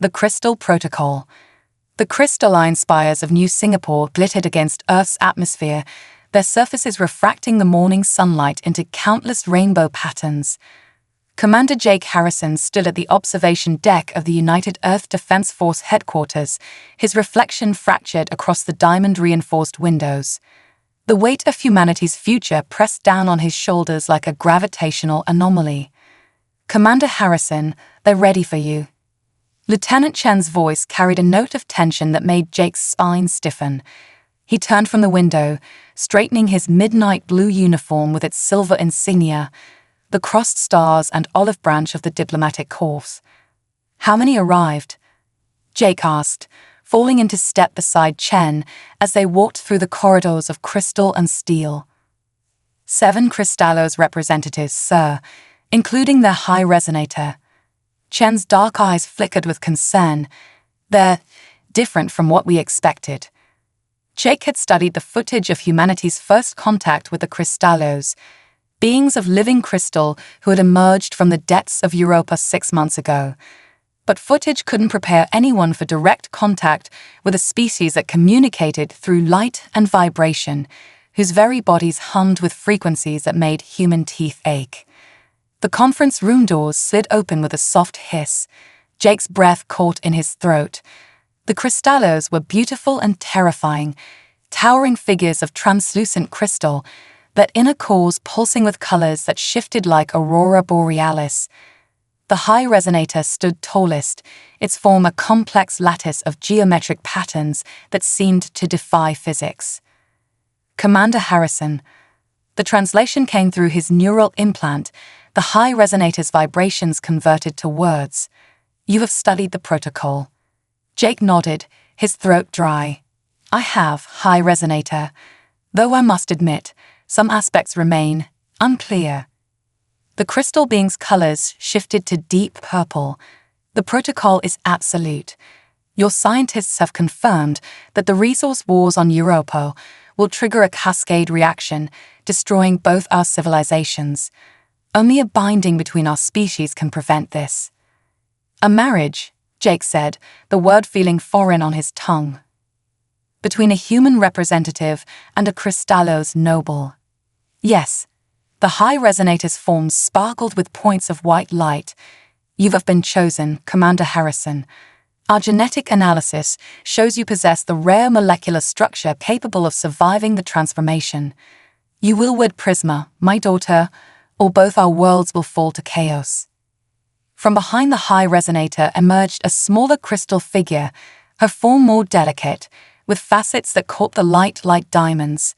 The Crystal Protocol. The crystalline spires of New Singapore glittered against Earth's atmosphere, their surfaces refracting the morning sunlight into countless rainbow patterns. Commander Jake Harrison stood at the observation deck of the United Earth Defense Force headquarters, his reflection fractured across the diamond-reinforced windows. The weight of humanity's future pressed down on his shoulders like a gravitational anomaly. "Commander Harrison, they're ready for you." Lieutenant Chen's voice carried a note of tension that made Jake's spine stiffen. He turned from the window, straightening his midnight blue uniform with its silver insignia, the crossed stars and olive branch of the diplomatic corps. "How many arrived?" Jake asked, falling into step beside Chen as they walked through the corridors of crystal and steel. 7 Crystallos representatives, sir, including their high resonator. Chen's dark eyes flickered with concern. "They're different from what we expected." Jake had studied the footage of humanity's first contact with the Crystallos, beings of living crystal who had emerged from the depths of Europa 6 months ago. But footage couldn't prepare anyone for direct contact with a species that communicated through light and vibration, whose very bodies hummed with frequencies that made human teeth ache. The conference room doors slid open with a soft hiss. Jake's breath caught in his throat. The Crystallos were beautiful and terrifying, towering figures of translucent crystal, their inner cores pulsing with colors that shifted like aurora borealis. The high resonator stood tallest, its form a complex lattice of geometric patterns that seemed to defy physics. "Commander Harrison." The translation came through his neural implant, the high resonator's vibrations converted to words. "You have studied the protocol." Jake nodded, his throat dry. "I have, high resonator, though I must admit, some aspects remain unclear." The crystal being's colors shifted to deep purple. "The protocol is absolute. Your scientists have confirmed that the resource wars on Europa will trigger a cascade reaction, destroying both our civilizations. Only a binding between our species can prevent this." "A marriage," Jake said, the word feeling foreign on his tongue. "Between a human representative and a Crystallos noble." "Yes." The high resonator's forms sparkled with points of white light. "You have been chosen, Commander Harrison. Our genetic analysis shows you possess the rare molecular structure capable of surviving the transformation. You will wed Prisma, my daughter, or both our worlds will fall to chaos." From behind the high resonator emerged a smaller crystal figure, her form more delicate, with facets that caught the light like diamonds.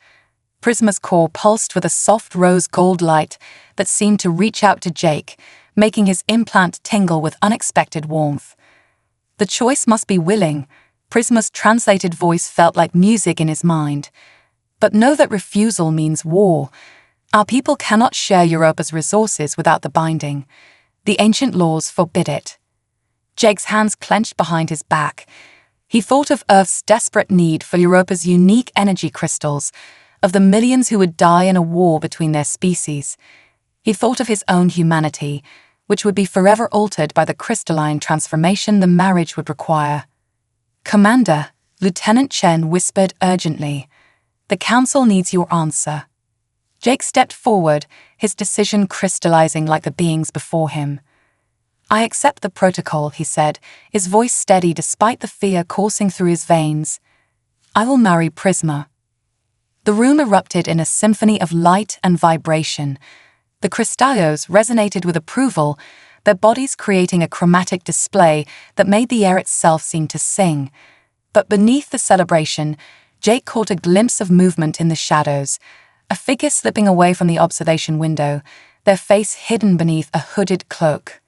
Prisma's core pulsed with a soft rose gold light that seemed to reach out to Jake, making his implant tingle with unexpected warmth. "The choice must be willing." Prisma's translated voice felt like music in his mind. "But know that refusal means war. Our people cannot share Europa's resources without the binding. The ancient laws forbid it." Jake's hands clenched behind his back. He thought of Earth's desperate need for Europa's unique energy crystals, of the millions who would die in a war between their species. He thought of his own humanity, which would be forever altered by the crystalline transformation the marriage would require. "Commander," Lieutenant Chen whispered urgently, "the Council needs your answer." Jake stepped forward, his decision crystallizing like the beings before him. "I accept the protocol," he said, his voice steady despite the fear coursing through his veins. "I will marry Prisma." The room erupted in a symphony of light and vibration. The Crystallos resonated with approval, their bodies creating a chromatic display that made the air itself seem to sing. But beneath the celebration, Jake caught a glimpse of movement in the shadows, a figure slipping away from the observation window, their face hidden beneath a hooded cloak.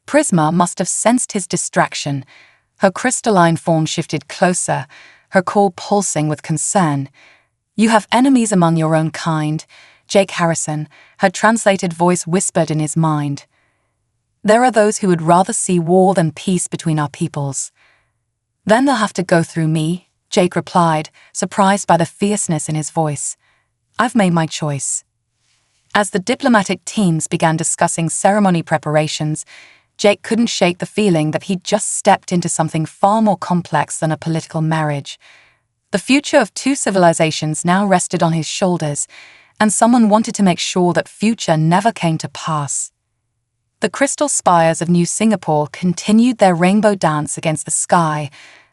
Prisma must have sensed his distraction. Her crystalline form shifted closer, her core pulsing with concern. "You have enemies among your own kind," Jake Harrison, her translated voice whispered in his mind. "There are those who would rather see war than peace between our peoples." "Then they'll have to go through me," Jake replied, surprised by the fierceness in his voice. "I've made my choice." As the diplomatic teams began discussing ceremony preparations, Jake couldn't shake the feeling that he'd just stepped into something far more complex than a political marriage. The future of two civilizations now rested on his shoulders, and someone wanted to make sure that future never came to pass. The crystal spires of New Singapore continued their rainbow dance against the sky,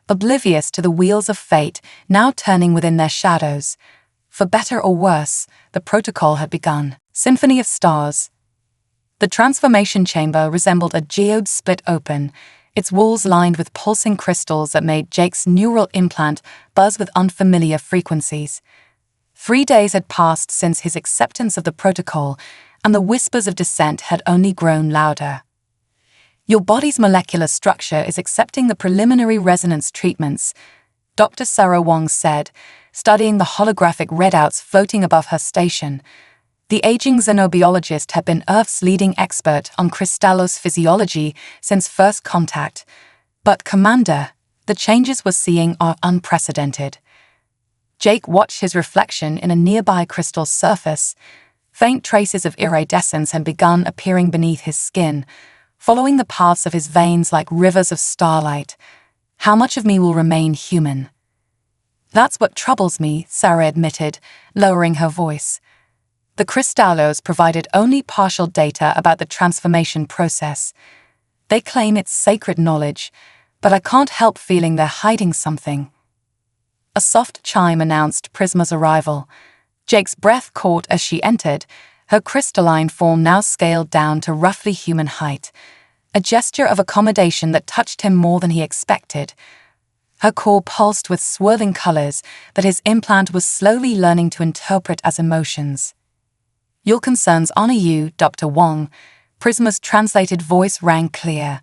oblivious to the wheels of fate now turning within their shadows. For better or worse, the protocol had begun. Symphony of Stars. The transformation chamber resembled a geode split open, its walls lined with pulsing crystals that made Jake's neural implant buzz with unfamiliar frequencies. 3 days had passed since his acceptance of the protocol, and the whispers of dissent had only grown louder. Your body's molecular structure is accepting the preliminary resonance treatments, Dr. Sarah Wong said, studying the holographic readouts floating above her station. The aging xenobiologist had been Earth's leading expert on crystallos physiology since first contact. But, Commander, the changes we're seeing are unprecedented. Jake watched his reflection in a nearby crystal surface. Faint traces of iridescence had begun appearing beneath his skin, following the paths of his veins like rivers of starlight. How much of me will remain human? That's what troubles me, Sarah admitted, lowering her voice. The crystallos provided only partial data about the transformation process. They claim it's sacred knowledge, but I can't help feeling they're hiding something. A soft chime announced Prisma's arrival. Jake's breath caught as she entered, her crystalline form now scaled down to roughly human height, a gesture of accommodation that touched him more than he expected. Her core pulsed with swirling colors that his implant was slowly learning to interpret as emotions. Your concerns honor you, Dr. Wong. Prisma's translated voice rang clear.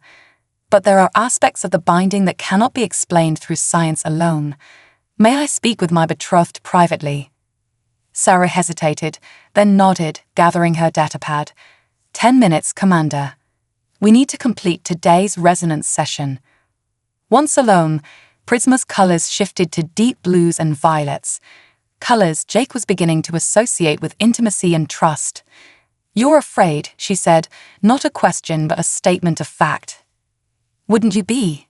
But there are aspects of the binding that cannot be explained through science alone. May I speak with my betrothed privately? Sarah hesitated, then nodded, gathering her datapad. 10 minutes, Commander. We need to complete today's resonance session. Once alone, Prisma's colors shifted to deep blues and violets. Colors Jake was beginning to associate with intimacy and trust. You're afraid, she said, not a question but a statement of fact. Wouldn't you be?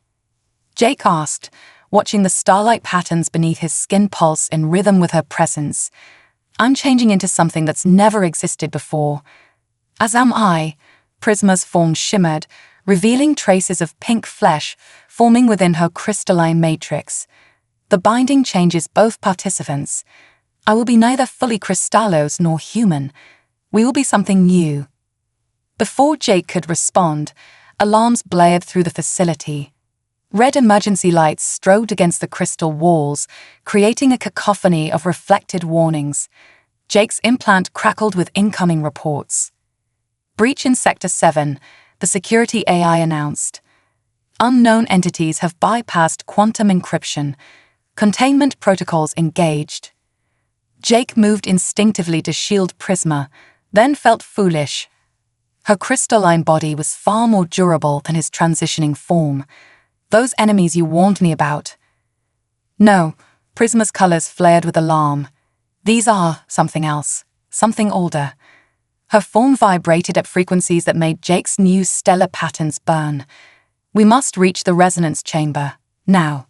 Jake asked, watching the starlight patterns beneath his skin pulse in rhythm with her presence. I'm changing into something that's never existed before. As am I. Prisma's form shimmered, revealing traces of pink flesh forming within her crystalline matrix. The binding changes both participants. I will be neither fully crystallos nor human. We will be something new. Before Jake could respond, alarms blared through the facility. Red emergency lights strobed against the crystal walls, creating a cacophony of reflected warnings. Jake's implant crackled with incoming reports. Breach in Sector 7, the security AI announced. Unknown entities have bypassed quantum encryption. Containment protocols engaged. Jake moved instinctively to shield Prisma, then felt foolish. Her crystalline body was far more durable than his transitioning form. Those enemies you warned me about. No, Prisma's colors flared with alarm. These are something else, something older. Her form vibrated at frequencies that made Jake's new stellar patterns burn. We must reach the resonance chamber, now.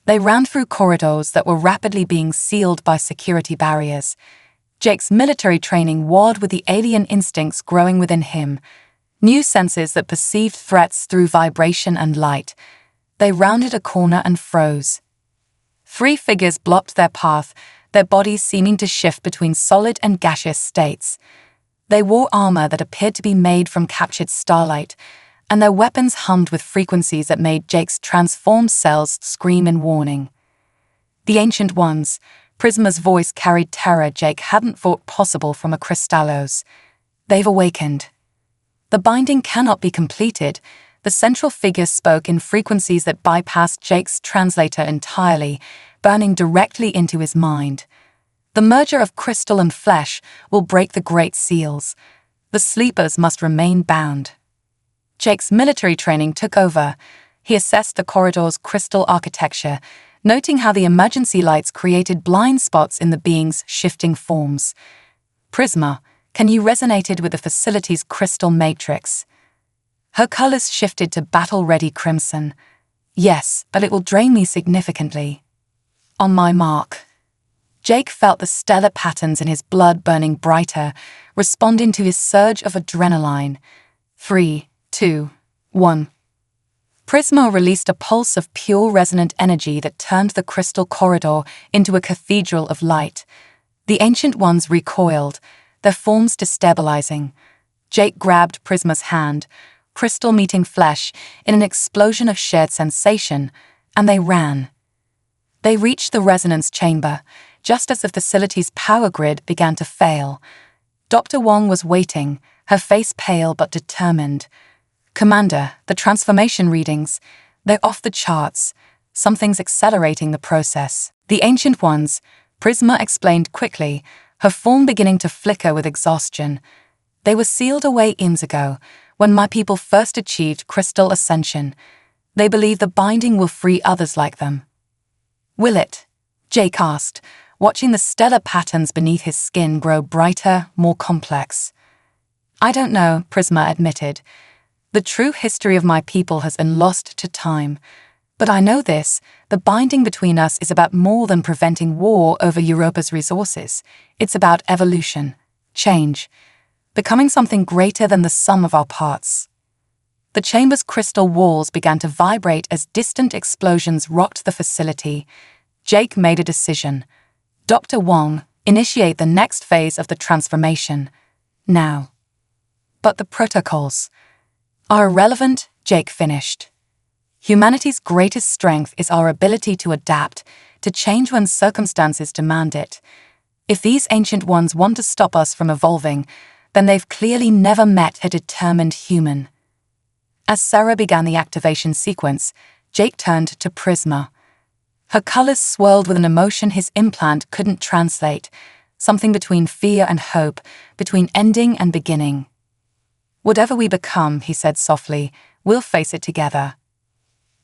They ran through corridors that were rapidly being sealed by security barriers. Jake's military training warred with the alien instincts growing within him, new senses that perceived threats through vibration and light. They rounded a corner and froze. 3 figures blocked their path, their bodies seeming to shift between solid and gaseous states. They wore armor that appeared to be made from captured starlight, and their weapons hummed with frequencies that made Jake's transformed cells scream in warning. The Ancient Ones. Prisma's voice carried terror Jake hadn't thought possible from a crystallos. They've awakened. The binding cannot be completed. The central figure spoke in frequencies that bypassed Jake's translator entirely, burning directly into his mind. The merger of crystal and flesh will break the great seals. The sleepers must remain bound. Jake's military training took over. He assessed the corridor's crystal architecture, noting how the emergency lights created blind spots in the being's shifting forms. Prisma, can you resonate with the facility's crystal matrix? Her colors shifted to battle-ready crimson. Yes, but it will drain me significantly. On my mark. Jake felt the stellar patterns in his blood burning brighter, responding to his surge of adrenaline. 3, 2, 1. Prisma released a pulse of pure resonant energy that turned the crystal corridor into a cathedral of light. The Ancient Ones recoiled, their forms destabilizing. Jake grabbed Prisma's hand, crystal meeting flesh in an explosion of shared sensation, and they ran. They reached the resonance chamber, just as the facility's power grid began to fail. Dr. Wong was waiting, her face pale but determined. "Commander, the transformation readings, they're off the charts. Something's accelerating the process." "The Ancient Ones," Prisma explained quickly, her form beginning to flicker with exhaustion. "They were sealed away eons ago, when my people first achieved crystal ascension. They believe the binding will free others like them." "Will it?" Jake asked, watching the stellar patterns beneath his skin grow brighter, more complex. "I don't know," Prisma admitted. "The true history of my people has been lost to time. But I know this, the binding between us is about more than preventing war over Europa's resources. It's about evolution, change, becoming something greater than the sum of our parts." The chamber's crystal walls began to vibrate as distant explosions rocked the facility. Jake made a decision. "Dr. Wong, initiate the next phase of the transformation. Now." "But the protocols are irrelevant," Jake finished. "Humanity's greatest strength is our ability to adapt, to change when circumstances demand it. If these Ancient Ones want to stop us from evolving, then they've clearly never met a determined human." As Sarah began the activation sequence, Jake turned to Prisma. Her colors swirled with an emotion his implant couldn't translate, something between fear and hope, between ending and beginning. "Whatever we become," he said softly, "we'll face it together."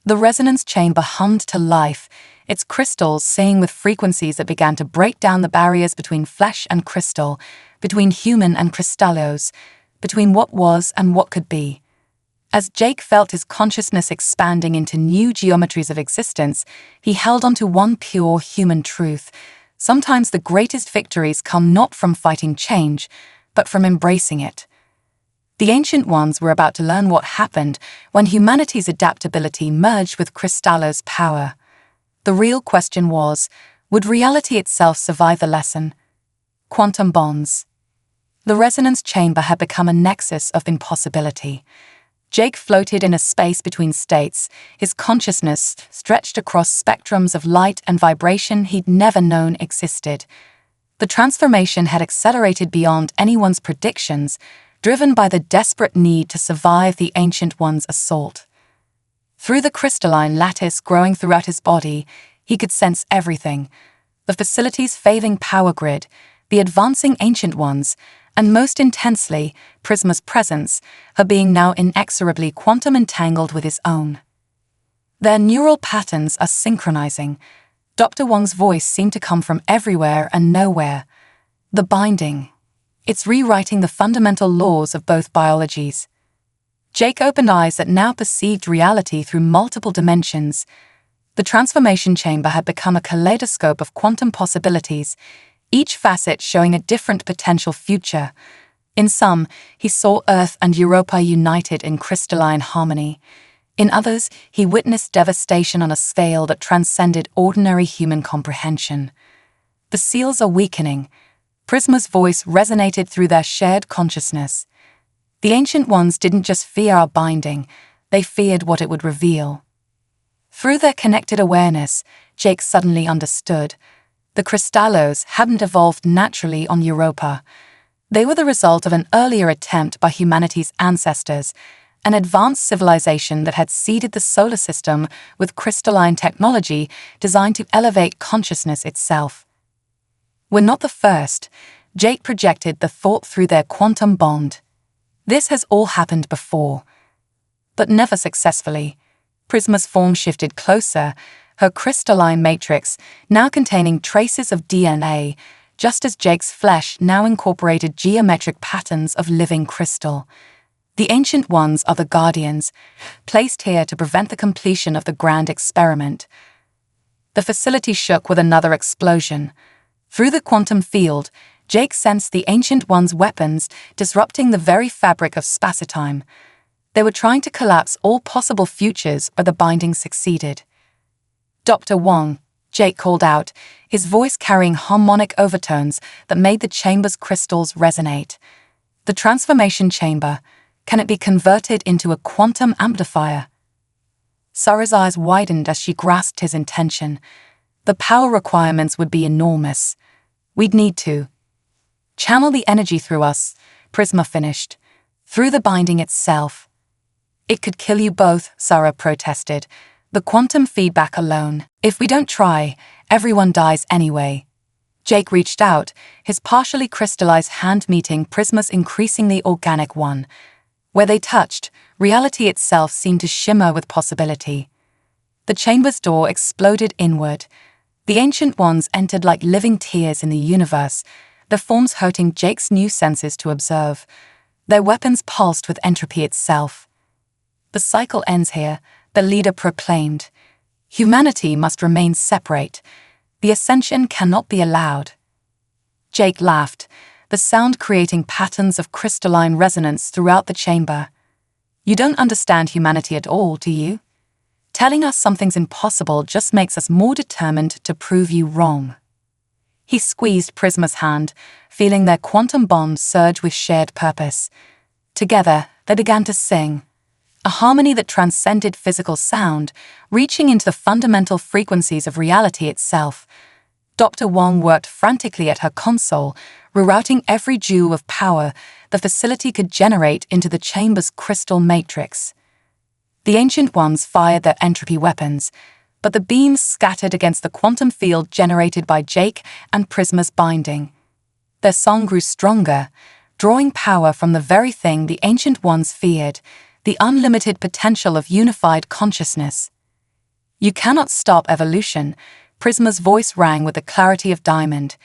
The resonance chamber hummed to life, its crystals singing with frequencies that began to break down the barriers between flesh and crystal, between human and crystallos, between what was and what could be. As Jake felt his consciousness expanding into new geometries of existence, he held onto one pure human truth. Sometimes the greatest victories come not from fighting change, but from embracing it. The Ancient Ones were about to learn what happened when humanity's adaptability merged with Crystallo's power. The real question was, would reality itself survive the lesson? Quantum bonds. The resonance chamber had become a nexus of impossibility. Jake floated in a space between states, his consciousness stretched across spectrums of light and vibration he'd never known existed. The transformation had accelerated beyond anyone's predictions, driven by the desperate need to survive the Ancient One's assault. Through the crystalline lattice growing throughout his body, he could sense everything: the facility's failing power grid, the advancing Ancient Ones, and most intensely, Prisma's presence, her being now inexorably quantum entangled with his own. Their neural patterns are synchronizing. Dr. Wong's voice seemed to come from everywhere and nowhere. The binding. It's rewriting the fundamental laws of both biologies. Jake opened eyes that now perceived reality through multiple dimensions. The transformation chamber had become a kaleidoscope of quantum possibilities, each facet showing a different potential future. In some, he saw Earth and Europa united in crystalline harmony. In others, he witnessed devastation on a scale that transcended ordinary human comprehension. "The seals are weakening." Prisma's voice resonated through their shared consciousness. The Ancient Ones didn't just fear our binding, they feared what it would reveal. Through their connected awareness, Jake suddenly understood. The Crystallos hadn't evolved naturally on Europa. They were the result of an earlier attempt by humanity's ancestors, an advanced civilization that had seeded the solar system with crystalline technology designed to elevate consciousness itself. "We're not the first," Jake projected the thought through their quantum bond. "This has all happened before." But never successfully. Prisma's form shifted closer, her crystalline matrix now containing traces of DNA, just as Jake's flesh now incorporated geometric patterns of living crystal. The Ancient Ones are the guardians, placed here to prevent the completion of the grand experiment. The facility shook with another explosion. Through the quantum field, Jake sensed the Ancient Ones' weapons disrupting the very fabric of spacetime. They were trying to collapse all possible futures, but the binding succeeded. "Dr. Wong," Jake called out, his voice carrying harmonic overtones that made the chamber's crystals resonate. "The transformation chamber, can it be converted into a quantum amplifier?" Sarah's eyes widened as she grasped his intention. The power requirements would be enormous. "We'd need to channel the energy through us," Prisma finished, "through the binding itself." "It could kill you both," Sarah protested. "The quantum feedback alone. If we don't try, everyone dies anyway." Jake reached out, his partially crystallized hand meeting Prisma's increasingly organic one. Where they touched, reality itself seemed to shimmer with possibility. The chamber's door exploded inward. The Ancient Ones entered like living tears in the universe, their forms hurting Jake's new senses to observe. Their weapons pulsed with entropy itself. "The cycle ends here," the leader proclaimed. "Humanity must remain separate. The ascension cannot be allowed." Jake laughed, the sound creating patterns of crystalline resonance throughout the chamber. "You don't understand humanity at all, do you? Telling us something's impossible just makes us more determined to prove you wrong." He squeezed Prisma's hand, feeling their quantum bond surge with shared purpose. Together, they began to sing, a harmony that transcended physical sound, reaching into the fundamental frequencies of reality itself. Dr. Wong worked frantically at her console, rerouting every joule of power the facility could generate into the chamber's crystal matrix. The Ancient Ones fired their entropy weapons, but the beams scattered against the quantum field generated by Jake and Prisma's binding. Their song grew stronger, drawing power from the very thing the Ancient Ones feared, the unlimited potential of unified consciousness. "You cannot stop evolution," Prisma's voice rang with the clarity of diamond.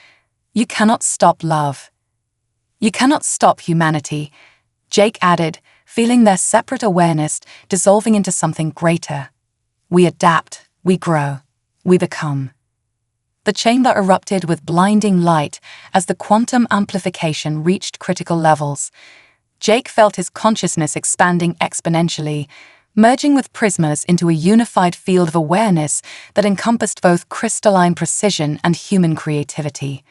"You cannot stop love. You cannot stop humanity," Jake added, feeling their separate awareness dissolving into something greater. "We adapt, we grow, we become." The chamber erupted with blinding light as the quantum amplification reached critical levels. Jake felt his consciousness expanding exponentially, merging with Prisma's into a unified field of awareness that encompassed both crystalline precision and human creativity.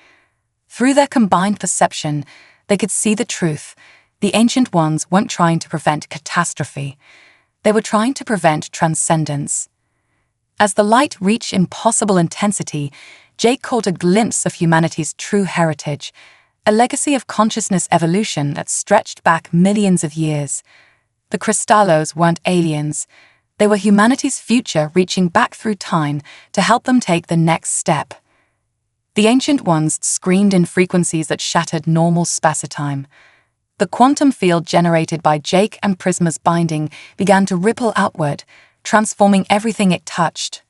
Through their combined perception, they could see the truth. The Ancient Ones weren't trying to prevent catastrophe. They were trying to prevent transcendence. As the light reached impossible intensity, Jake caught a glimpse of humanity's true heritage, a legacy of consciousness evolution that stretched back millions of years. The Crystallos weren't aliens. They were humanity's future reaching back through time to help them take the next step. The Ancient Ones screamed in frequencies that shattered normal spacetime. The quantum field generated by Jake and Prisma's binding began to ripple outward, transforming everything it touched.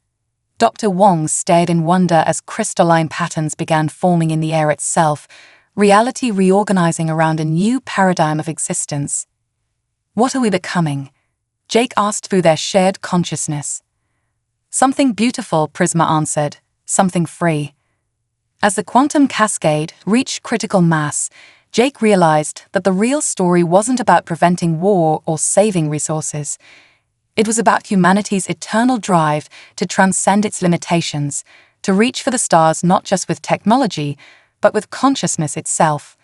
Dr. Wong stared in wonder as crystalline patterns began forming in the air itself, reality reorganizing around a new paradigm of existence. "What are we becoming?" Jake asked through their shared consciousness. "Something beautiful," Prisma answered, "something free." As the quantum cascade reached critical mass, Jake realized that the real story wasn't about preventing war or saving resources. It was about humanity's eternal drive to transcend its limitations, to reach for the stars not just with technology, but with consciousness itself.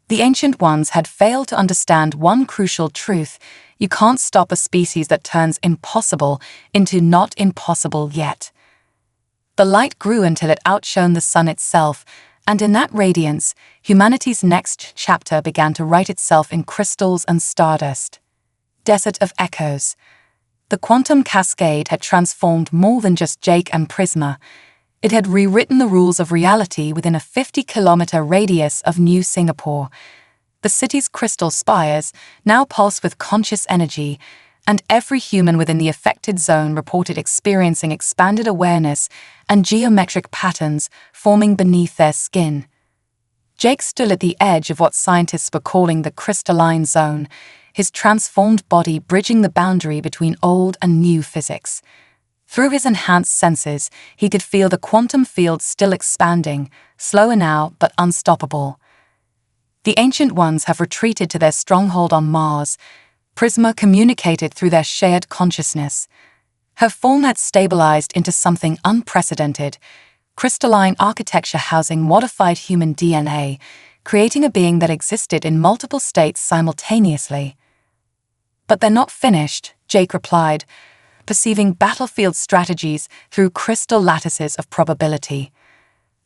The Ancient Ones had failed to understand one crucial truth: you can't stop a species that turns impossible into not impossible yet. The light grew until it outshone the sun itself, and in that radiance, humanity's next chapter began to write itself in crystals and stardust. Desert of Echoes. The quantum cascade had transformed more than just Jake and Prisma. It had rewritten the rules of reality within a 50-kilometer radius of New Singapore. The city's crystal spires now pulsed with conscious energy, and every human within the affected zone reported experiencing expanded awareness and geometric patterns forming beneath their skin. Jake stood at the edge of what scientists were calling the crystalline zone, his transformed body bridging the boundary between old and new physics. Through his enhanced senses, he could feel the quantum field still expanding, slower now but unstoppable. The Ancient Ones have retreated to their stronghold on Mars. Prisma communicated through their shared consciousness. Her form had stabilized into something unprecedented, crystalline architecture housing modified human DNA, creating a being that existed in multiple states simultaneously. "But they're not finished," Jake replied, perceiving battlefield strategies through crystal lattices of probability.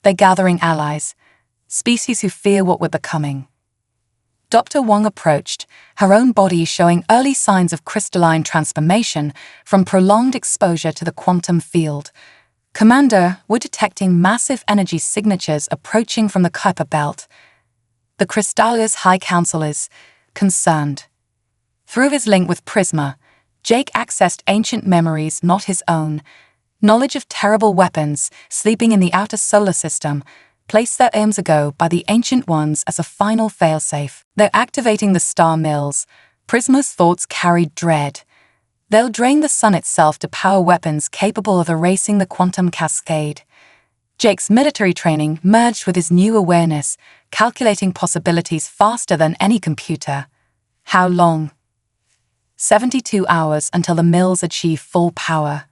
"They're gathering allies, species who fear what we're becoming." Dr. Wong approached, her own body showing early signs of crystalline transformation from prolonged exposure to the quantum field. "Commander, we're detecting massive energy signatures approaching from the Kuiper belt." The Crystallia's High Council is concerned. Through his link with Prisma, Jake accessed ancient memories not his own. Knowledge of terrible weapons sleeping in the outer solar system, placed there eons ago by the Ancient Ones as a final failsafe. "They're activating the star mills." Prisma's thoughts carried dread. "They'll drain the sun itself to power weapons capable of erasing the quantum cascade." Jake's military training merged with his new awareness, calculating possibilities faster than any computer. How long? 72 hours until the mills achieve full power.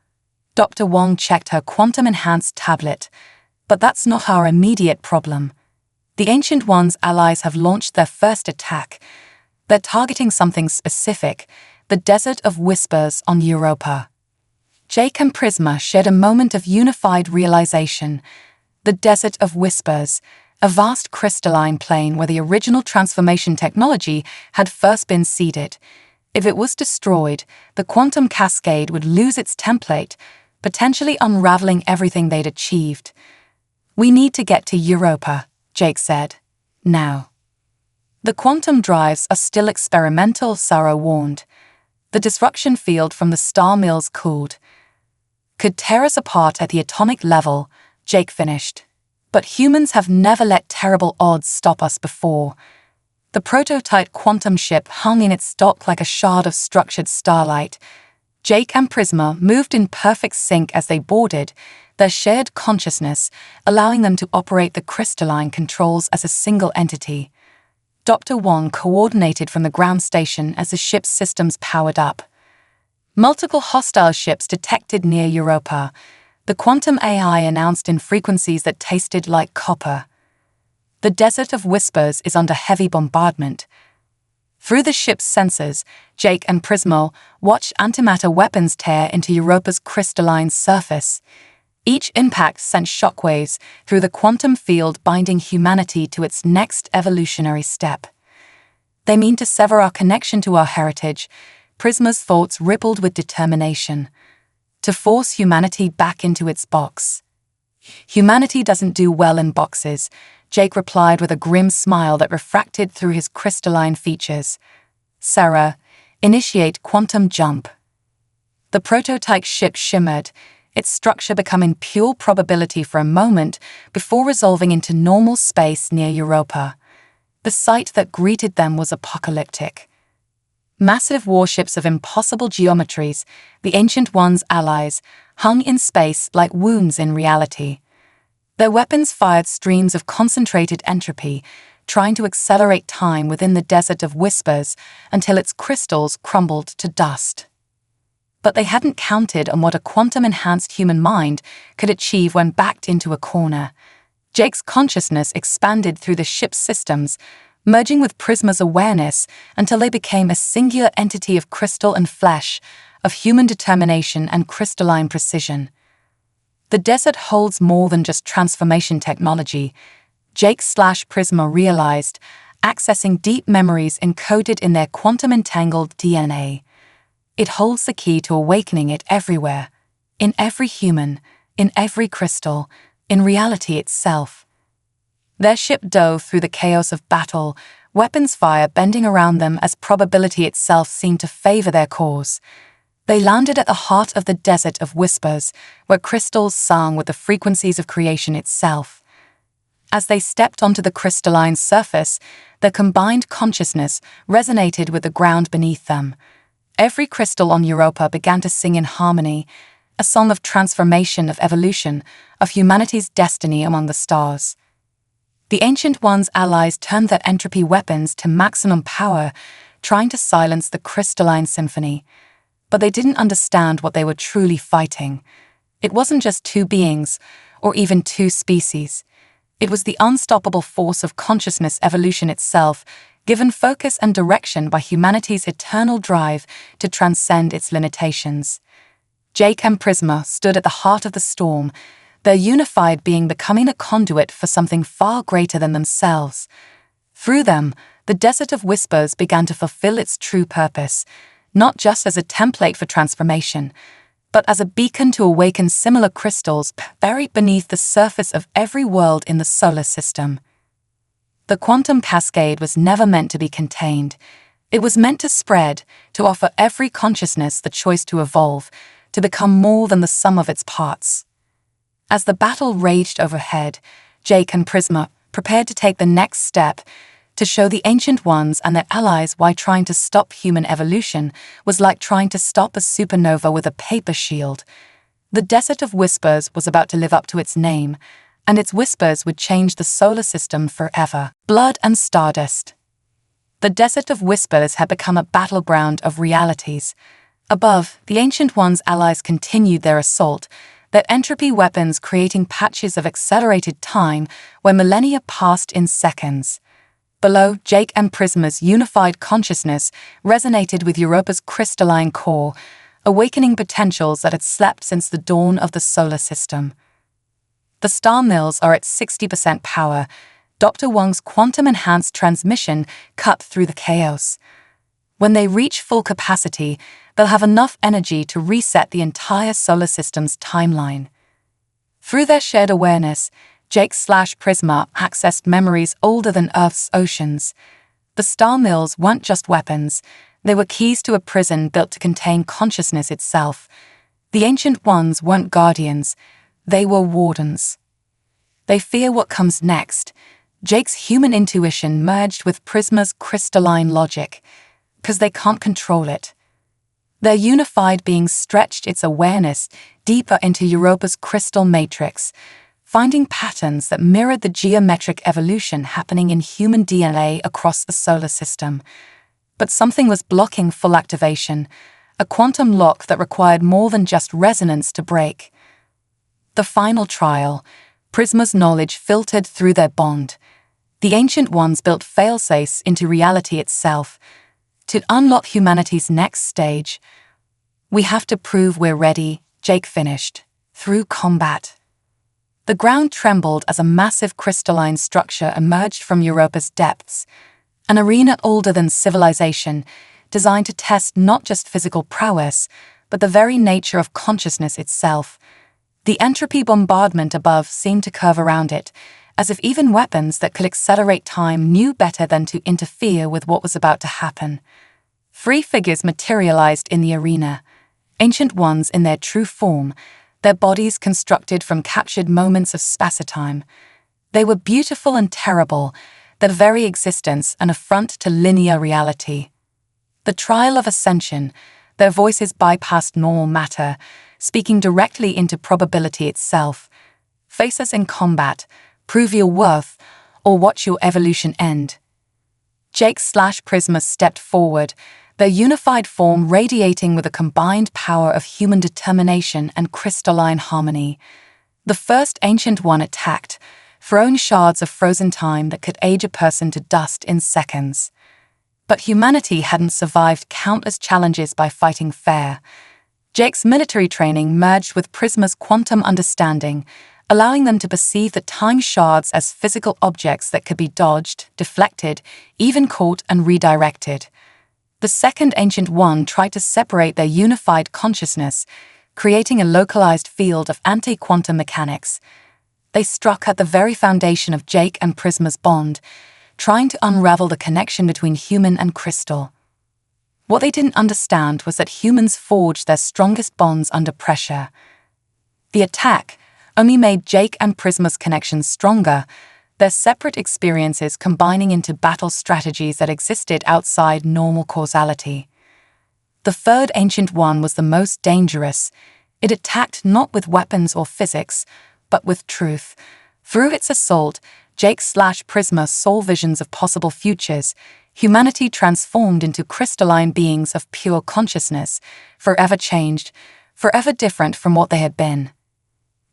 Dr. Wong checked her quantum-enhanced tablet. "But that's not our immediate problem. The Ancient Ones' allies have launched their first attack. They're targeting something specific, the Desert of Whispers on Europa." Jake and Prisma shared a moment of unified realization. The Desert of Whispers, a vast crystalline plain where the original transformation technology had first been seeded. If it was destroyed, the quantum cascade would lose its template, potentially unraveling everything they'd achieved. "We need to get to Europa," Jake said. "Now." "The quantum drives are still experimental," Sarah warned. "The disruption field from the star mills could tear us apart at the atomic level," Jake finished. "But humans have never let terrible odds stop us before." The prototype quantum ship hung in its dock like a shard of structured starlight. Jake and Prisma moved in perfect sync as they boarded, their shared consciousness allowing them to operate the crystalline controls as a single entity. Dr. Wong coordinated from the ground station as the ship's systems powered up. Multiple hostile ships detected near Europa. The quantum AI announced in frequencies that tasted like copper. "The Desert of Whispers is under heavy bombardment." Through the ship's sensors, Jake and Prisma watched antimatter weapons tear into Europa's crystalline surface. Each impact sent shockwaves through the quantum field, binding humanity to its next evolutionary step. "They mean to sever our connection to our heritage," Prisma's thoughts rippled with determination. "To force humanity back into its box." "Humanity doesn't do well in boxes," Jake replied with a grim smile that refracted through his crystalline features. "Sarah, initiate quantum jump." The prototype ship shimmered, its structure becoming pure probability for a moment before resolving into normal space near Europa. The sight that greeted them was apocalyptic. Massive warships of impossible geometries, the Ancient Ones' allies, hung in space like wounds in reality. Their weapons fired streams of concentrated entropy, trying to accelerate time within the Desert of Whispers until its crystals crumbled to dust. But they hadn't counted on what a quantum-enhanced human mind could achieve when backed into a corner. Jake's consciousness expanded through the ship's systems, merging with Prisma's awareness until they became a singular entity of crystal and flesh, of human determination and crystalline precision. The desert holds more than just transformation technology, Jake/Prisma realized, accessing deep memories encoded in their quantum-entangled DNA. It holds the key to awakening it everywhere, in every human, in every crystal, in reality itself. Their ship dove through the chaos of battle, weapons fire bending around them as probability itself seemed to favor their cause. They landed at the heart of the Desert of Whispers, where crystals sang with the frequencies of creation itself. As they stepped onto the crystalline surface, their combined consciousness resonated with the ground beneath them. Every crystal on Europa began to sing in harmony, a song of transformation, of evolution, of humanity's destiny among the stars. The Ancient One's allies turned their entropy weapons to maximum power, trying to silence the crystalline symphony. But they didn't understand what they were truly fighting. It wasn't just two beings, or even two species. It was the unstoppable force of consciousness evolution itself, given focus and direction by humanity's eternal drive to transcend its limitations. Jake and Prisma stood at the heart of the storm, their unified being becoming a conduit for something far greater than themselves. Through them, the Desert of Whispers began to fulfill its true purpose, not just as a template for transformation, but as a beacon to awaken similar crystals buried beneath the surface of every world in the solar system. The quantum cascade was never meant to be contained. It was meant to spread, to offer every consciousness the choice to evolve, to become more than the sum of its parts. As the battle raged overhead, Jake and Prisma prepared to take the next step, to show the Ancient Ones and their allies why trying to stop human evolution was like trying to stop a supernova with a paper shield. The Desert of Whispers was about to live up to its name, and its whispers would change the solar system forever. Blood and stardust. The Desert of Whispers had become a battleground of realities. Above, the Ancient Ones' allies continued their assault, their entropy weapons creating patches of accelerated time where millennia passed in seconds. Below, Jake and Prisma's unified consciousness resonated with Europa's crystalline core, awakening potentials that had slept since the dawn of the solar system. The star mills are at 60% power. Dr. Wang's quantum-enhanced transmission cut through the chaos. When they reach full capacity, they'll have enough energy to reset the entire solar system's timeline. Through their shared awareness, Jake/Prisma accessed memories older than Earth's oceans. The star mills weren't just weapons, they were keys to a prison built to contain consciousness itself. The Ancient Ones weren't guardians, they were wardens. They fear what comes next. Jake's human intuition merged with Prisma's crystalline logic, because they can't control it. Their unified being stretched its awareness deeper into Europa's crystal matrix, finding patterns that mirrored the geometric evolution happening in human DNA across the solar system. But something was blocking full activation, a quantum lock that required more than just resonance to break. The final trial, Prisma's knowledge filtered through their bond. The Ancient Ones built failsafes into reality itself. To unlock humanity's next stage, we have to prove we're ready, Jake finished, through combat. The ground trembled as a massive crystalline structure emerged from Europa's depths, an arena older than civilization, designed to test not just physical prowess, but the very nature of consciousness itself. The entropy bombardment above seemed to curve around it, as if even weapons that could accelerate time knew better than to interfere with what was about to happen. 3 figures materialized in the arena, Ancient Ones in their true form, their bodies constructed from captured moments of spacetime. They were beautiful and terrible, their very existence an affront to linear reality. The trial of ascension, their voices bypassed normal matter, speaking directly into probability itself. Face us in combat, prove your worth, or watch your evolution end. Jake/Prisma stepped forward, their unified form radiating with a combined power of human determination and crystalline harmony. The first Ancient One attacked, throwing shards of frozen time that could age a person to dust in seconds. But humanity hadn't survived countless challenges by fighting fair. Jake's military training merged with Prisma's quantum understanding, allowing them to perceive the time shards as physical objects that could be dodged, deflected, even caught and redirected. The second Ancient One tried to separate their unified consciousness, creating a localized field of anti-quantum mechanics. They struck at the very foundation of Jake and Prisma's bond, trying to unravel the connection between human and crystal. What they didn't understand was that humans forged their strongest bonds under pressure. The attack only made Jake and Prisma's connection stronger, their separate experiences combining into battle strategies that existed outside normal causality. The third Ancient One was the most dangerous. It attacked not with weapons or physics, but with truth. Through its assault, Jake/Prisma saw visions of possible futures, humanity transformed into crystalline beings of pure consciousness, forever changed, forever different from what they had been.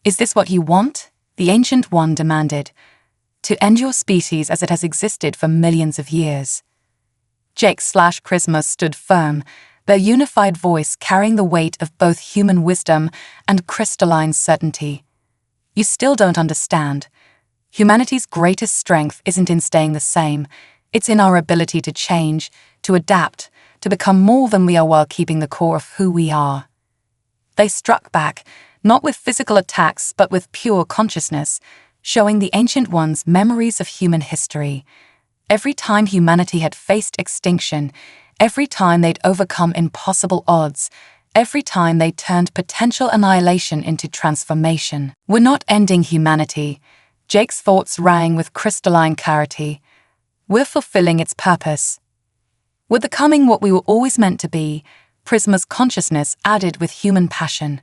"Is this what you want?" the Ancient One demanded. "To end your species as it has existed for millions of years." Jake/Prisma stood firm, their unified voice carrying the weight of both human wisdom and crystalline certainty. "You still don't understand. Humanity's greatest strength isn't in staying the same. It's in our ability to change, to adapt, to become more than we are while keeping the core of who we are." They struck back, not with physical attacks but with pure consciousness, showing the Ancient Ones memories of human history. Every time humanity had faced extinction, every time they'd overcome impossible odds, every time they turned potential annihilation into transformation. "We're not ending humanity," Jake's thoughts rang with crystalline clarity. "We're fulfilling its purpose. We're becoming what we were always meant to be," Prisma's consciousness added with human passion.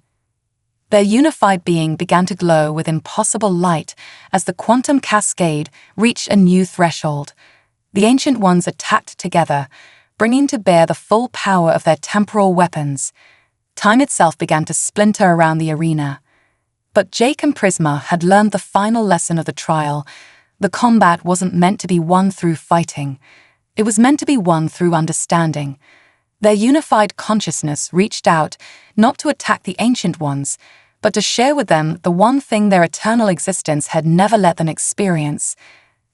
Their unified being began to glow with impossible light as the quantum cascade reached a new threshold. The Ancient Ones attacked together, bringing to bear the full power of their temporal weapons. Time itself began to splinter around the arena. But Jake and Prisma had learned the final lesson of the trial. The combat wasn't meant to be won through fighting. It was meant to be won through understanding. Their unified consciousness reached out, not to attack the Ancient Ones, but to share with them the one thing their eternal existence had never let them experience: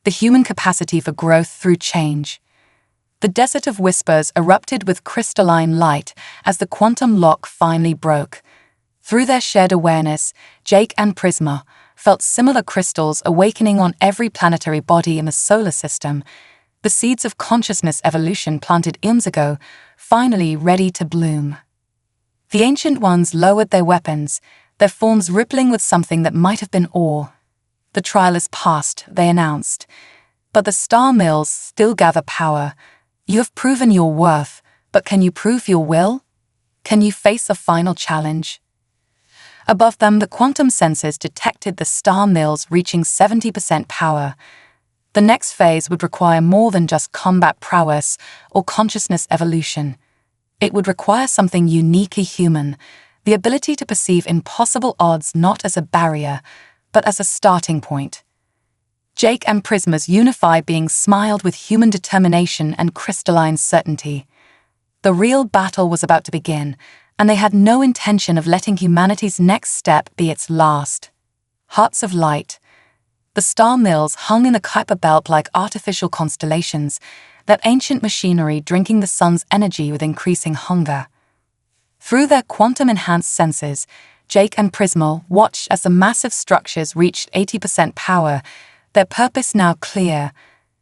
the human capacity for growth through change. The desert of whispers erupted with crystalline light as the quantum lock finally broke. Through their shared awareness, Jake and Prisma felt similar crystals awakening on every planetary body in the solar system, the seeds of consciousness evolution planted eons ago, finally ready to bloom. The Ancient Ones lowered their weapons, their forms rippling with something that might have been awe. "The trial is past," they announced. "But the star mills still gather power. You have proven your worth, but can you prove your will? Can you face a final challenge?" Above them, the quantum sensors detected the star mills reaching 70% power. The next phase would require more than just combat prowess or consciousness evolution. It would require something uniquely human, the ability to perceive impossible odds not as a barrier, but as a starting point. Jake and Prisma's unified being smiled with human determination and crystalline certainty. The real battle was about to begin, and they had no intention of letting humanity's next step be its last. Hearts of light. The star mills hung in the Kuiper belt like artificial constellations, that ancient machinery drinking the sun's energy with increasing hunger. Through their quantum-enhanced senses, Jake and Prisma watched as the massive structures reached 80% power, their purpose now clear,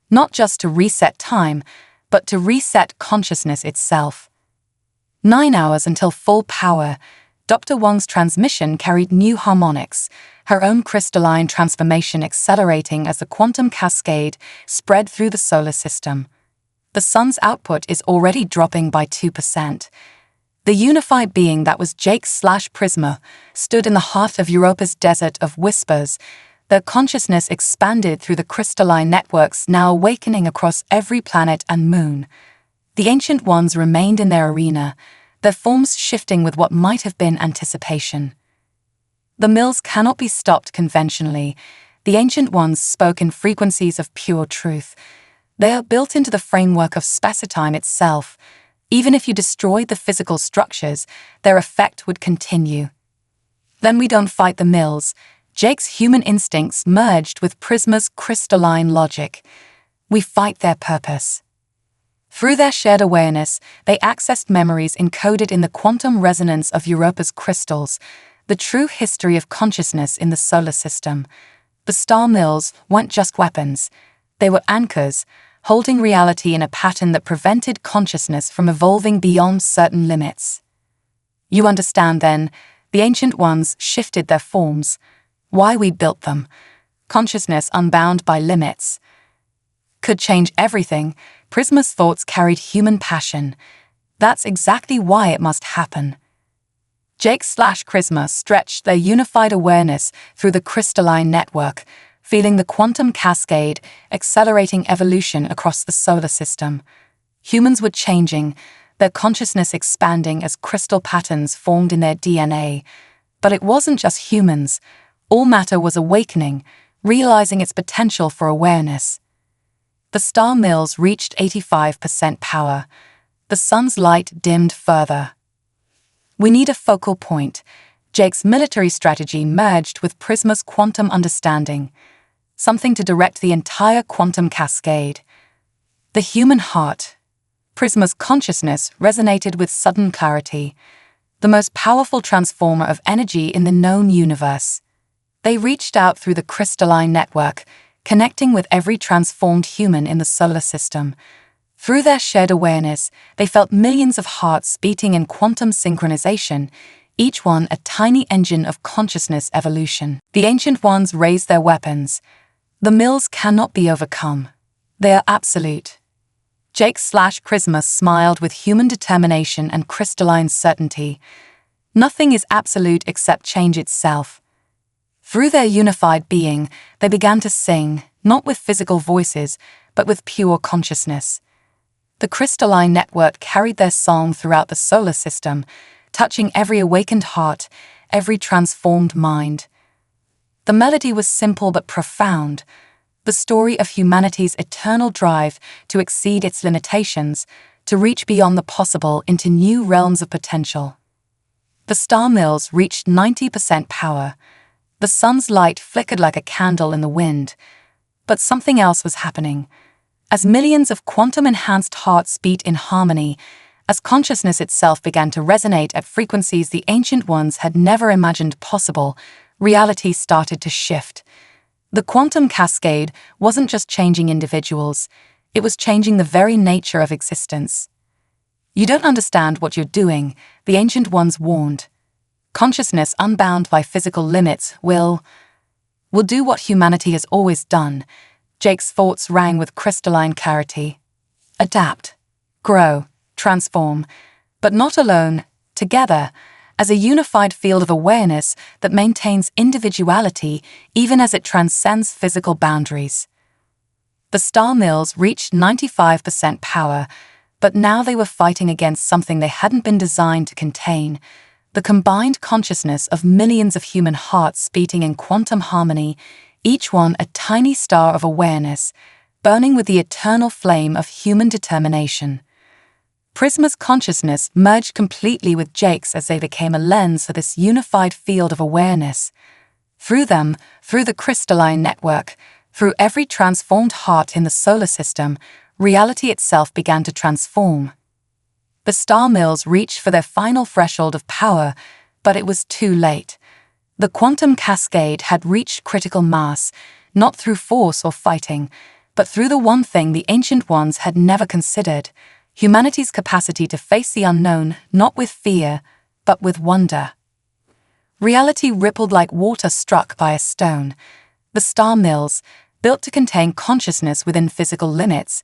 not just to reset time, but to reset consciousness itself. 9 hours until full power, Dr. Wang's transmission carried new harmonics, her own crystalline transformation accelerating as the quantum cascade spread through the solar system. The sun's output is already dropping by 2%. The unified being that was Jake/Prisma stood in the heart of Europa's desert of whispers, their consciousness expanded through the crystalline networks now awakening across every planet and moon. The Ancient Ones remained in their arena, their forms shifting with what might have been anticipation. The mills cannot be stopped conventionally. The Ancient Ones spoke in frequencies of pure truth. They are built into the framework of spacetime itself. Even if you destroyed the physical structures, their effect would continue. Then we don't fight the mills. Jake's human instincts merged with Prisma's crystalline logic. We fight their purpose. Through their shared awareness, they accessed memories encoded in the quantum resonance of Europa's crystals, the true history of consciousness in the solar system. The star mills weren't just weapons. They were anchors, holding reality in a pattern that prevented consciousness from evolving beyond certain limits. You understand then, the Ancient Ones shifted their forms. Why we built them. consciousness unbound by limits, could change everything. Prisma's thoughts carried human passion. That's exactly why it must happen. Jake/Prisma stretched their unified awareness through the crystalline network, feeling the quantum cascade accelerating evolution across the solar system. Humans were changing, their consciousness expanding as crystal patterns formed in their DNA. But it wasn't just humans. All matter was awakening, realizing its potential for awareness. The star mills reached 85% power. The sun's light dimmed further. We need a focal point. Jake's military strategy merged with Prisma's quantum understanding, something to direct the entire quantum cascade. The human heart. Prisma's consciousness resonated with sudden clarity, the most powerful transformer of energy in the known universe. They reached out through the crystalline network, connecting with every transformed human in the solar system. Through their shared awareness, they felt millions of hearts beating in quantum synchronization, each one a tiny engine of consciousness evolution. The Ancient Ones raised their weapons. The mills cannot be overcome. They are absolute. Jake/Prisma smiled with human determination and crystalline certainty. Nothing is absolute except change itself. Through their unified being, they began to sing, not with physical voices, but with pure consciousness. The crystalline network carried their song throughout the solar system, touching every awakened heart, every transformed mind. The melody was simple but profound, the story of humanity's eternal drive to exceed its limitations, to reach beyond the possible into new realms of potential. The star mills reached 90% power. The sun's light flickered like a candle in the wind. But something else was happening. As millions of quantum-enhanced hearts beat in harmony, as consciousness itself began to resonate at frequencies the Ancient Ones had never imagined possible, reality started to shift. The quantum cascade wasn't just changing individuals, it was changing the very nature of existence. You don't understand what you're doing, the Ancient Ones warned. Consciousness unbound by physical limits will do what humanity has always done. Jake's thoughts rang with crystalline clarity. Adapt, grow, transform, but not alone, together, as a unified field of awareness that maintains individuality even as it transcends physical boundaries. The star mills reached 95% power, but now they were fighting against something they hadn't been designed to contain: the combined consciousness of millions of human hearts beating in quantum harmony, each one a tiny star of awareness, burning with the eternal flame of human determination. Prisma's consciousness merged completely with Jake's as they became a lens for this unified field of awareness. Through them, through the crystalline network, through every transformed heart in the solar system, reality itself began to transform. The star mills reached for their final threshold of power, but it was too late. The quantum cascade had reached critical mass, not through force or fighting, but through the one thing the Ancient Ones had never considered: humanity's capacity to face the unknown, not with fear, but with wonder. Reality rippled like water struck by a stone. The star mills, built to contain consciousness within physical limits,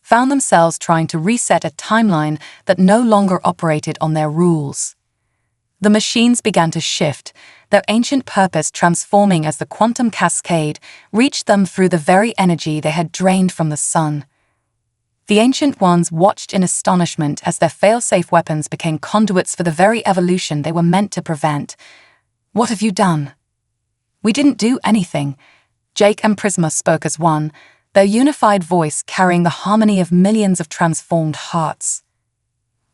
found themselves trying to reset a timeline that no longer operated on their rules. The machines began to shift, their ancient purpose transforming as the quantum cascade reached them through the very energy they had drained from the sun. The Ancient Ones watched in astonishment as their fail-safe weapons became conduits for the very evolution they were meant to prevent. "What have you done?" "We didn't do anything." Jake and Prisma spoke as one, their unified voice carrying the harmony of millions of transformed hearts.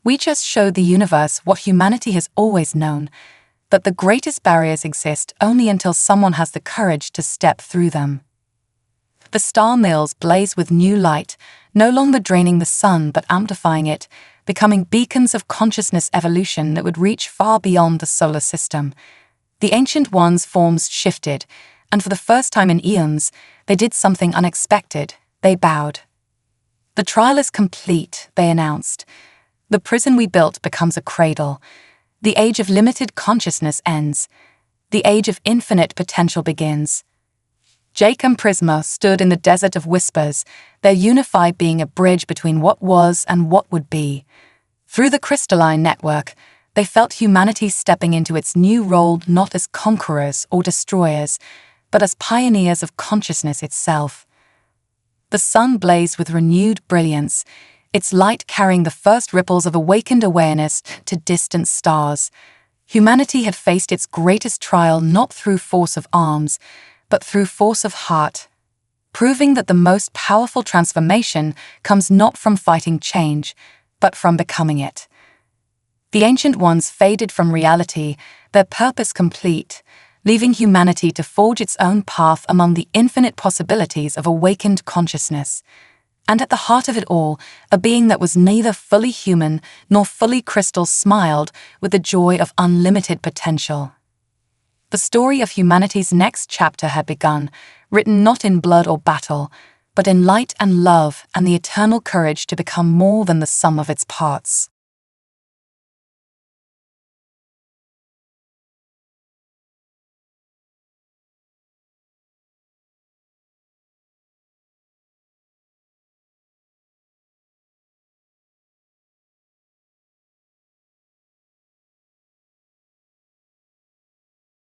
"We just showed the universe what humanity has always known, that the greatest barriers exist only until someone has the courage to step through them." The star mills blazed with new light, no longer draining the sun but amplifying it, becoming beacons of consciousness evolution that would reach far beyond the solar system. The Ancient Ones' forms shifted, and for the first time in eons, they did something unexpected. They bowed. "The trial is complete," they announced. "The prison we built becomes a cradle. The age of limited consciousness ends. The age of infinite potential begins." Jake and Prisma stood in the desert of whispers, their unified being a bridge between what was and what would be. Through the crystalline network, they felt humanity stepping into its new role not as conquerors or destroyers, but as pioneers of consciousness itself. The sun blazed with renewed brilliance, its light carrying the first ripples of awakened awareness to distant stars. Humanity had faced its greatest trial not through force of arms, but through force of heart, proving that the most powerful transformation comes not from fighting change, but from becoming it. The Ancient Ones faded from reality, their purpose complete, leaving humanity to forge its own path among the infinite possibilities of awakened consciousness. And at the heart of it all, a being that was neither fully human nor fully crystal smiled with the joy of unlimited potential. The story of humanity's next chapter had begun, written not in blood or battle, but in light and love and the eternal courage to become more than the sum of its parts.